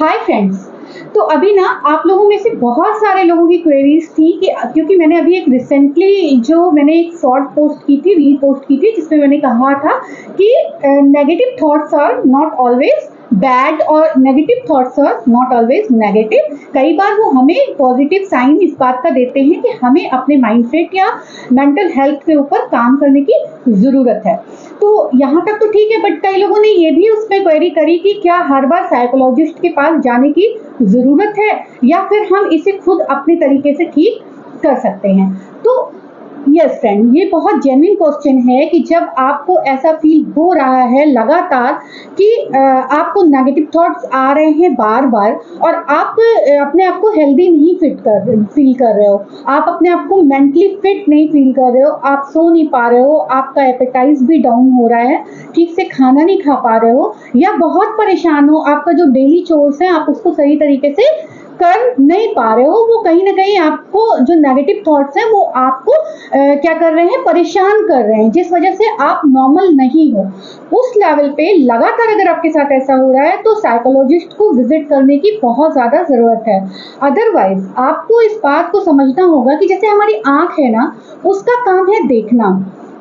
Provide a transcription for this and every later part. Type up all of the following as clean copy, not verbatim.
Hi friends. तो अभी ना आप लोगों में से बहुत सारे लोगों की क्वेरीज थी कि क्योंकि मैंने अभी एक रिसेंटली जो मैंने एक शॉर्ट पोस्ट की थी, रील पोस्ट की थी, जिसमें मैंने कहा था कि negative thoughts are not always bad और negative thoughts are not always negative. कई बार वो हमें पॉजिटिव साइन इस बात का देते हैं कि हमें अपने माइंडसेट या मेंटल हेल्थ के ऊपर काम करने की जरूरत है। तो यहाँ तक तो ठीक है, बट कई लोगों ने ये भी उसमें क्वेरी करी कि क्या हर बार साइकोलॉजिस्ट के पास जाने की जरूरत है या फिर हम इसे खुद अपने तरीके से ठीक कर सकते हैं। तो यस फ्रेंड, ये बहुत जेन्युइन क्वेश्चन है कि जब आपको ऐसा फील हो रहा है लगातार कि आपको नेगेटिव थॉट्स आ रहे हैं बार बार और आप अपने आप को हेल्दी नहीं फील कर रहे हो, आप अपने आप को मेंटली फिट नहीं फील कर रहे हो, आप सो नहीं पा रहे हो, आपका एपेटाइज भी डाउन हो रहा है, ठीक से खाना नहीं खा पा रहे हो या बहुत परेशान हो, आपका जो डेली चोर्स है आप उसको सही तरीके से कर नहीं पा रहे हो, वो कहीं ना कहीं आपको जो नेगेटिव थॉट्स हैं वो आपको क्या कर रहे हैं, परेशान कर रहे हैं, जिस वजह से आप नॉर्मल नहीं हो। उस लेवल पे लगातार अगर आपके साथ ऐसा हो रहा है तो साइकोलॉजिस्ट को विजिट करने की बहुत ज्यादा जरूरत है। अदरवाइज आपको इस बात को समझना होगा कि जैसे हमारी आंख है ना, उसका काम है देखना,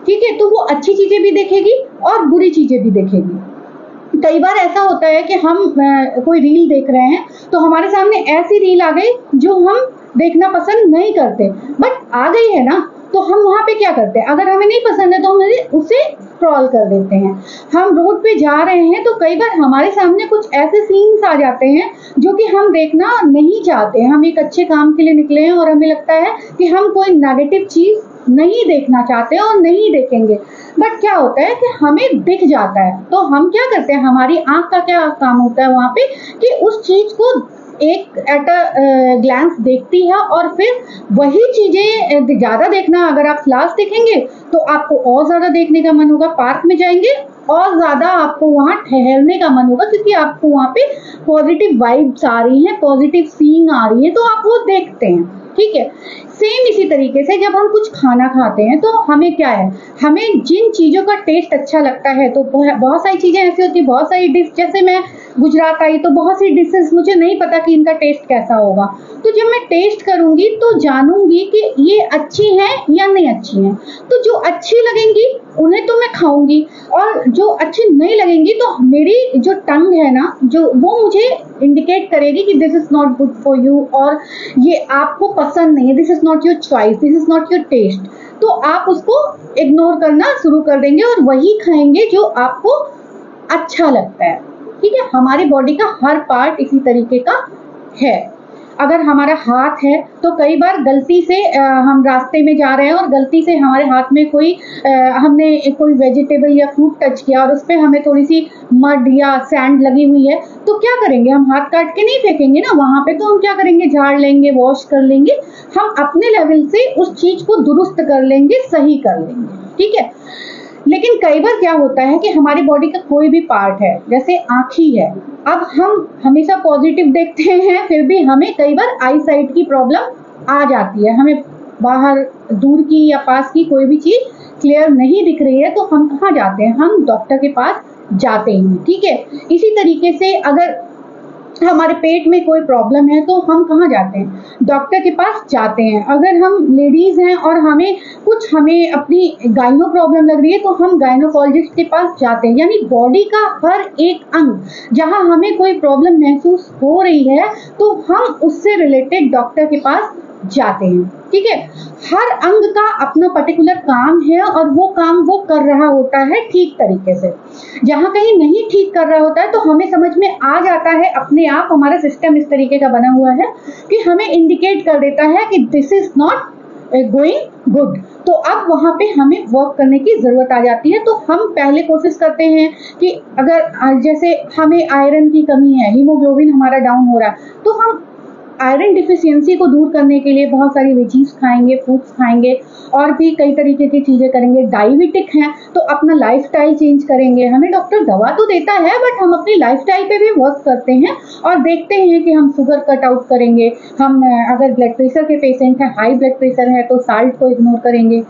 ठीक है, तो वो अच्छी चीजें भी देखेगी और बुरी चीजें भी देखेगी। कई बार ऐसा होता है कि हम कोई रील देख रहे हैं तो हमारे सामने ऐसी रील आ गई जो हम देखना पसंद नहीं करते, बट आ गई है ना, तो हम वहां पे क्या करते हैं, अगर हमें नहीं पसंद है तो हम उसे स्क्रॉल कर देते हैं। हम रोड पे जा रहे हैं तो कई बार हमारे सामने कुछ ऐसे सीन्स आ जाते हैं जो कि हम देखना नहीं चाहते हैं। हम एक अच्छे काम के लिए निकले हैं और हमें लगता है कि हम कोई नेगेटिव चीज नहीं देखना चाहते और नहीं देखेंगे, बट क्या होता है कि हमें दिख जाता है, तो हम क्या करते हैं, हमारी आंख का क्या काम होता है वहां पे कि उस चीज को एक एट अ ग्लैंस देखती है और फिर वही चीजें ज्यादा देखना, अगर आप क्लास देखेंगे तो आपको और ज्यादा देखने का मन होगा, पार्क में जाएंगे और ज्यादा आपको वहां ठहरने का मन होगा क्योंकि आपको वहां पे पॉजिटिव वाइब्स आ रही हैं, पॉजिटिव सीन आ रही है, तो आप वो देखते हैं, ठीक है। सेम इसी तरीके से जब हम कुछ खाना खाते हैं तो हमें क्या है, हमें जिन चीजों का टेस्ट अच्छा लगता है, तो बहुत सारी चीजें ऐसी होती है, बहुत सारी डिश, जैसे मैं गुजरात आई तो बहुत सी डिशेस मुझे नहीं पता कि इनका टेस्ट कैसा होगा, तो जब मैं टेस्ट करूंगी तो जानूंगी कि ये अच्छी हैं या नहीं अच्छी हैं, तो जो अच्छी लगेंगी उन्हें तो मैं खाऊंगी और जो अच्छी नहीं लगेंगी तो मेरी जो टंग है ना, जो वो मुझे इंडिकेट करेगी कि this is not good for you और ये आपको पसंद नहीं है, this is not your choice, this is not your taste, तो आप उसको इग्नोर करना शुरू कर देंगे और वही खाएंगे जो आपको अच्छा लगता है, ठीक है। हमारी बॉडी का हर पार्ट इसी तरीके का है। अगर हमारा हाथ है तो कई बार गलती से हम रास्ते में जा रहे हैं और गलती से हमारे हाथ में हमने कोई वेजिटेबल या फ्रूट टच किया और उस पर हमें थोड़ी सी मड या सैंड लगी हुई है, तो क्या करेंगे, हम हाथ काट के नहीं फेंकेंगे ना वहां पे, तो हम क्या करेंगे, झाड़ लेंगे, वॉश कर लेंगे, हम अपने लेवल से उस चीज को दुरुस्त कर लेंगे, सही कर लेंगे, ठीक है। लेकिन कई बार क्या होता है कि हमारी बॉडी का कोई भी पार्ट है, जैसे आँख ही है, अब हम हमेशा पॉजिटिव देखते हैं फिर भी हमें कई बार आई साइट की प्रॉब्लम आ जाती है, हमें बाहर दूर की या पास की कोई भी चीज क्लियर नहीं दिख रही है, तो हम कहाँ जाते हैं, हम डॉक्टर के पास जाते हैं, ठीक है। इसी तरीके से अगर हमारे पेट में कोई प्रॉब्लम है तो हम कहाँ जाते हैं, डॉक्टर के पास जाते हैं। अगर हम लेडीज हैं और हमें अपनी गाइनो प्रॉब्लम लग रही है तो हम गाइनोकोलॉजिस्ट के पास जाते हैं, यानी बॉडी का हर एक अंग जहाँ हमें कोई प्रॉब्लम महसूस हो रही है तो हम उससे रिलेटेड डॉक्टर के पास जाते हैं, ठीक है। हर अंग का अपना पर्टिकुलर काम है और वो काम वो कर रहा होता है ठीक तरीके से। जहां कहीं नहीं ठीक कर रहा होता है तो हमें समझ में आ जाता है अपने आप, हमारा सिस्टम इस तरीके का बना हुआ है कि हमें इंडिकेट कर देता है कि this is not going good, तो अब वहां पे हमें वर्क करने की जरूरत आ जाती है। तो हम पहले कोशिश करते हैं कि अगर जैसे हमें आयरन की कमी है, हीमोग्लोबिन हमारा डाउन हो रहा है, तो हम आयरन डिफिशियंसी को दूर करने के लिए बहुत सारी वेजीज खाएंगे, फ्रूट्स खाएंगे और भी कई तरीके की चीजें करेंगे। डायबिटिक हैं तो अपना लाइफस्टाइल चेंज करेंगे, हमें डॉक्टर दवा तो देता है बट हम अपनी लाइफस्टाइल पे भी वर्क करते हैं और देखते हैं कि हम शुगर कट आउट करेंगे, हम अगर ब्लड प्रेशर के पेशेंट हैं, हाई ब्लड प्रेशर है तो साल्ट को इग्नोर करेंगे,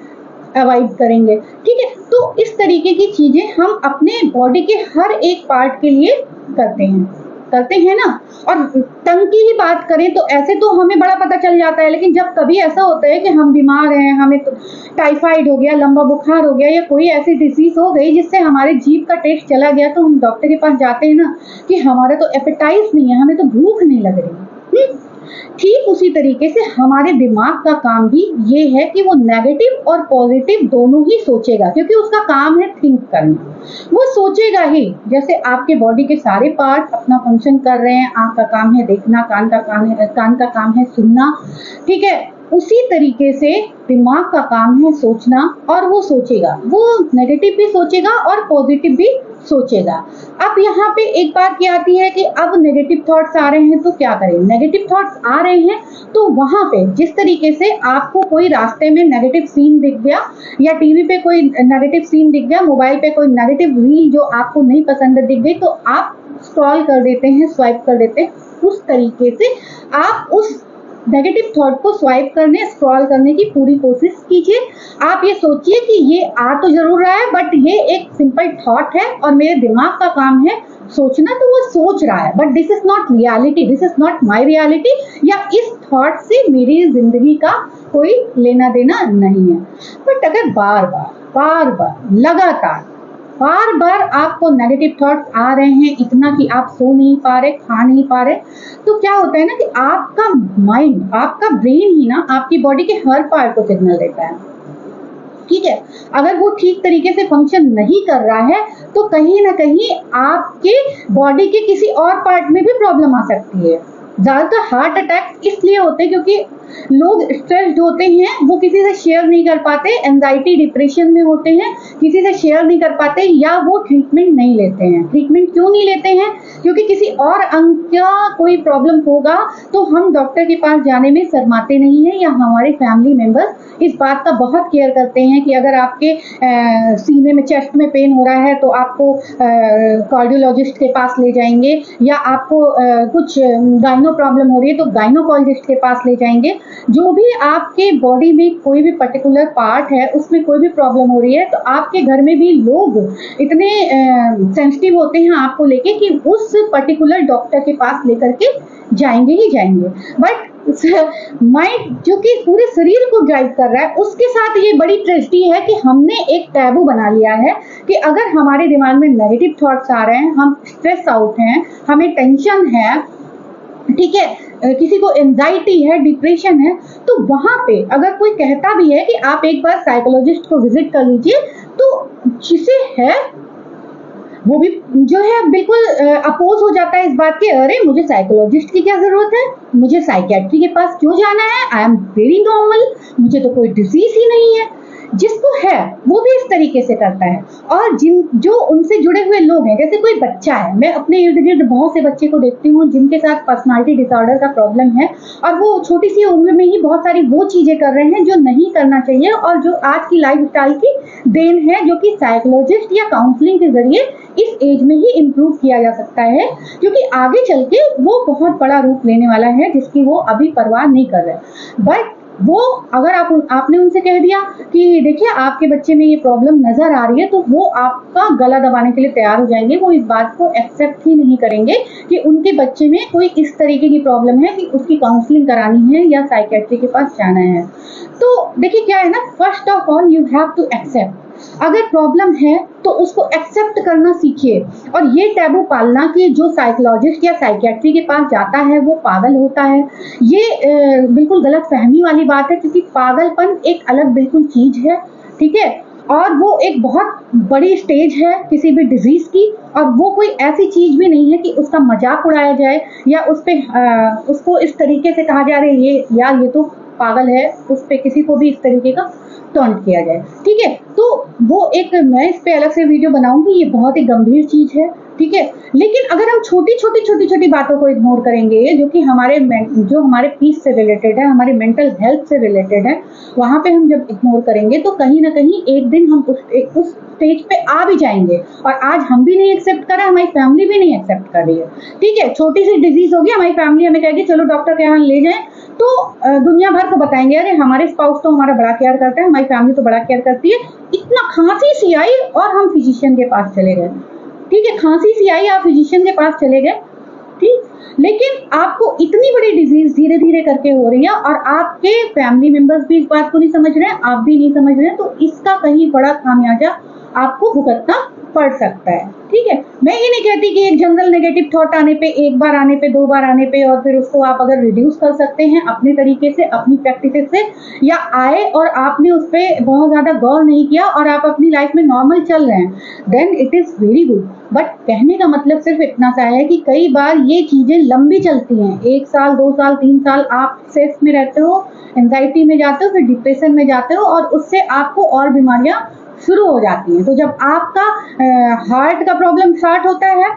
अवॉइड करेंगे, ठीक है। तो इस तरीके की चीजें हम अपने बॉडी के हर एक पार्ट के लिए करते हैं। करते हैं ना। और टंग की ही बात करें तो ऐसे तो हमें बड़ा पता चल जाता है, लेकिन जब कभी ऐसा होता है कि हम बीमार हैं, हमें तो टाइफाइड हो गया, लंबा बुखार हो गया, या कोई ऐसी डिजीज हो गई जिससे हमारे जीभ का टेस्ट चला गया, तो हम डॉक्टर के पास जाते हैं ना कि हमारा तो एपेटाइट नहीं है, हमें तो भूख नहीं लग रही। ठीक उसी तरीके से हमारे दिमाग का काम भी ये है कि वो नेगेटिव और पॉजिटिव दोनों ही सोचेगा, क्योंकि उसका काम है थिंक करना। वो सोचेगा ही। जैसे आपके बॉडी के सारे पार्ट अपना फंक्शन कर रहे हैं, आंख का काम है देखना, कान का काम है सुनना, ठीक है, उसी तरीके से दिमाग का काम है सोचना, और वो सोचेगा, वो नेगेटिव भी सोचेगा और पॉजिटिव भी सोचेगा। अब यहाँ पे एक बात क्या आती है कि अब नेगेटिव थॉट्स आ रहे हैं तो क्या करें। नेगेटिव थॉट्स आ रहे हैं तो वहां पे जिस तरीके से आपको कोई रास्ते में नेगेटिव सीन दिख गया, या टीवी पे कोई नेगेटिव सीन दिख गया, मोबाइल पे कोई नेगेटिव रील जो आपको नहीं पसंद दिख गई, तो आप स्क्रॉल कर देते हैं, स्वाइप कर देते हैं। उस तरीके से आप उस नेगेटिव थॉट को स्वाइप करने, स्क्रॉल करने की पूरी कोशिश कीजिए। आप ये सोचिए कि ये आ तो जरूर रहा है, बट ये एक सिंपल थॉट है और मेरे दिमाग का काम है सोचना, तो वो सोच रहा है, but this is not reality, this is not my reality, या इस थॉट से मेरी जिंदगी का कोई लेना देना नहीं है। बट अगर बार बार लगातार बार बार आपको नेगेटिव थॉट्स आ रहे हैं, इतना कि आप सो नहीं पा रहे, खा नहीं पा रहे, तो क्या होता है ना कि आपका माइंड, आपका ब्रेन ही ना आपकी बॉडी के हर पार्ट को सिग्नल देता है, ठीक है। अगर वो ठीक तरीके से फंक्शन नहीं कर रहा है तो कहीं ना कहीं आपके बॉडी के किसी और पार्ट में भी प्रॉब्लम आ सकती है। ज्यादातर हार्ट अटैक इसलिए होते हैं क्योंकि लोग स्ट्रेस्ड होते हैं, वो किसी से शेयर नहीं कर पाते, एंजाइटी डिप्रेशन में होते हैं, किसी से शेयर नहीं कर पाते, या वो ट्रीटमेंट नहीं लेते हैं। ट्रीटमेंट क्यों नहीं लेते हैं? क्योंकि किसी और अंग का कोई प्रॉब्लम होगा तो हम डॉक्टर के पास जाने में शर्माते नहीं है, या हमारे फैमिली मेंबर्स इस बात का बहुत केयर करते हैं कि अगर आपके सीने में, चेस्ट में पेन हो रहा है तो आपको कार्डियोलॉजिस्ट के पास ले जाएंगे, या आपको कुछ गाइनो प्रॉब्लम हो रही है तो गाइनोकोलॉजिस्ट के पास ले जाएंगे। जो भी आपके बॉडी में कोई भी पर्टिकुलर पार्ट है उसमें कोई भी प्रॉब्लम हो रही है, तो आपके घर में भी लोग इतने सेंसिटिव होते हैं आपको लेके कि उस पर्टिकुलर डॉक्टर के पास लेकर के जाएंगे ही जाएंगे। बट माइंड जो कि पूरे शरीर को ड्राइव कर रहा है, उसके साथ ये बड़ी ट्रेजेडी है कि हमने एक टैबू बना लिया है कि अगर हमारे दिमाग में नेगेटिव थॉट्स आ रहे हैं, हम स्ट्रेस आउट हैं, हमें टेंशन है, ठीक है, किसी को एंजाइटी है, डिप्रेशन है, तो वहां पे अगर कोई कहता भी है कि आप एक बार साइकोलॉजिस्ट को विजिट कर लीजिए, तो जिसे है वो भी जो है बिल्कुल अपोज हो जाता है इस बात के, अरे मुझे साइकोलॉजिस्ट की क्या जरूरत है, मुझे साइकियाट्री के पास क्यों जाना है, आई एम वेरी नॉर्मल, मुझे तो कोई डिजीज ही नहीं है। जिसको है वो भी इस तरीके से करता है। और जो उनसे जुड़े हुए लोग हैं, जैसे कोई बच्चा है, मैं अपने इर्द गिर्द बहुत से बच्चे को देखती हूँ जिनके साथ पर्सनालिटी डिसऑर्डर का प्रॉब्लम है, और वो छोटी सी उम्र में ही बहुत सारी वो चीजें कर रहे हैं जो नहीं करना चाहिए, और जो आज की लाइफस्टाइल की देन है, जो कि साइकोलॉजिस्ट या काउंसलिंग के जरिए इस एज में ही इम्प्रूव किया जा सकता है, क्योंकि आगे चल के वो बहुत बड़ा रूप लेने वाला है जिसकी वो अभी परवाह नहीं कर रहे। बट वो अगर आपने उनसे कह दिया कि देखिए आपके बच्चे में ये प्रॉब्लम नजर आ रही है, तो वो आपका गला दबाने के लिए तैयार हो जाएंगे। वो इस बात को एक्सेप्ट ही नहीं करेंगे कि उनके बच्चे में कोई इस तरीके की प्रॉब्लम है कि उसकी काउंसलिंग करानी है या साइकियाट्री के पास जाना है। तो देखिए क्या है ना, first of all you have to accept. अगर प्रॉब्लम है तो उसको एक्सेप्ट करना सीखिए, और ये टैबू पालना कि जो साइकोलॉजिस्ट या साइकियाट्री के पास जाता है वो पागल होता है, ये बिल्कुल गलत फहमी वाली बात है, क्योंकि पागलपन एक अलग बिल्कुल चीज है, ठीक है, और वो एक बहुत बड़ी स्टेज है किसी भी डिजीज की, और वो कोई ऐसी चीज भी नहीं है कि उसका मजाक उड़ाया जाए या उसको इस तरीके से कहा जा रहा है ये यार ये तो पागल है, उस पे किसी को भी इस तरीके का टॉन्ट किया जाए, ठीक है। तो वो एक, मैं इस पे अलग से वीडियो बनाऊंगी, ये बहुत ही गंभीर चीज है, ठीक है। लेकिन अगर हम छोटी छोटी बातों को इग्नोर करेंगे जो कि हमारे पीस से रिलेटेड है, हमारे मेंटल हेल्थ से रिलेटेड है, वहां पे हम जब इग्नोर करेंगे तो कहीं ना कहीं एक दिन हम उस स्टेज पे आ भी जाएंगे। और आज हम भी नहीं एक्सेप्ट कर रहे, हमारी फैमिली भी नहीं एक्सेप्ट कर रही है, ठीक है। छोटी सी डिजीज होगी, हमारी फैमिली हमें कहेगी चलो डॉक्टर के यहाँ ले जाएं, तो दुनिया भर को बताएंगे अरे हमारे स्पाउस तो हमारा बड़ा केयर करता है, हमारी फैमिली तो बड़ा केयर करती है। इतना खांसी सी आई और हम फिजिशियन के पास चले गए, ठीक है, खांसी सी आई, आप फिजिशियन के पास चले गए, ठीक आपको इतनी बड़ी डिजीज धीरे धीरे करके हो रही है और आपके फैमिली मेंबर्स भी इस बात को नहीं समझ रहे हैं, आप भी नहीं समझ रहे हैं, तो इसका कहीं बड़ा खामियाजा आपको भुगतना पड़ सकता है। ठीक है, मैं ये नहीं कहती कि एक जनरल नेगेटिव थॉट आने पे, एक बार आने पे, दो बार आने पे, और फिर उसको आप अगर रिड्यूस कर सकते हैं अपने तरीके से, अपनी प्रैक्टिस से, या आए और आपने उस पर बहुत ज्यादा गौर नहीं किया और आप अपनी लाइफ में नॉर्मल चल रहे हैं, then it is very good. But कहने का मतलब सिर्फ इतना सा है कि कई बार ये चीजें लंबी चलती हैं, 1 साल 2 साल 3 साल आप स्ट्रेस में रहते हो, एंजाइटी में जाते हो, फिर डिप्रेशन में जाते हो, और उससे आपको और बीमारियां शुरू हो जाती हैं। तो जब आपका हार्ट का प्रॉब्लम स्टार्ट होता है,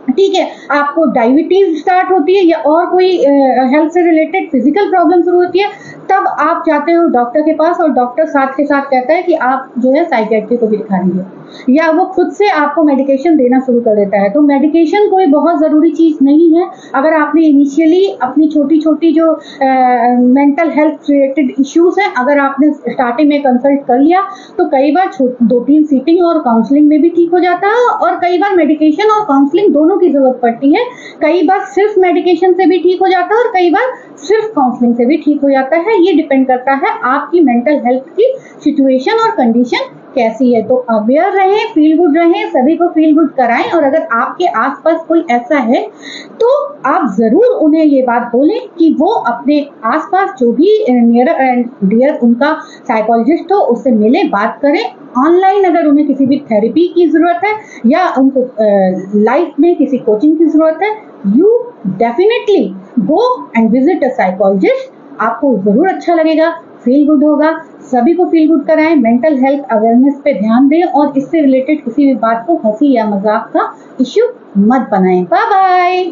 ठीक है, आपको डायबिटीज स्टार्ट होती है, या और कोई हेल्थ से रिलेटेड फिजिकल प्रॉब्लम शुरू होती है, तब आप जाते हो डॉक्टर के पास और डॉक्टर साथ के साथ कहता है कि आप जो है साइकियाट्री को भी दिखा दीजिए, या वो खुद से आपको मेडिकेशन देना शुरू कर देता है। तो मेडिकेशन कोई बहुत ज़रूरी चीज़ नहीं है। अगर आपने इनिशियली अपनी छोटी छोटी जो मेंटल हेल्थ रिलेटेड इश्यूज हैं, अगर आपने स्टार्टिंग में कंसल्ट कर लिया, तो कई बार 2-3 सीटिंग और काउंसलिंग में भी ठीक हो जाता है, और कई बार मेडिकेशन और काउंसलिंग दोनों की जरूरत पड़ती है। कई बार सिर्फ मेडिकेशन से भी ठीक हो जाता है और कई बार सिर्फ काउंसलिंग से भी ठीक हो जाता है। ये डिपेंड करता है आपकी मेंटल हेल्थ की सिचुएशन और कंडीशन कैसी है। तो अवेयर रहें, फील गुड रहें, सभी को फील गुड कराएं, और अगर आपके आसपास कोई ऐसा है तो आप जरूर उन्हें ये बात बोलें कि वो अपने आसपास जो भी नियर एंड डियर उनका साइकोलॉजिस्ट हो उससे मिले, बात करें। ऑनलाइन अगर उन्हें किसी भी थेरेपी की जरूरत है या उनको लाइफ में किसी कोचिंग की जरूरत है, you definitely go and visit a psychologist. आपको जरूर अच्छा लगेगा, फील गुड होगा। सभी को फील गुड कराएं, मेंटल हेल्थ अवेयरनेस पे ध्यान दें, और इससे रिलेटेड किसी भी बात को हंसी या मजाक का इश्यू मत बनाएं। Bye bye.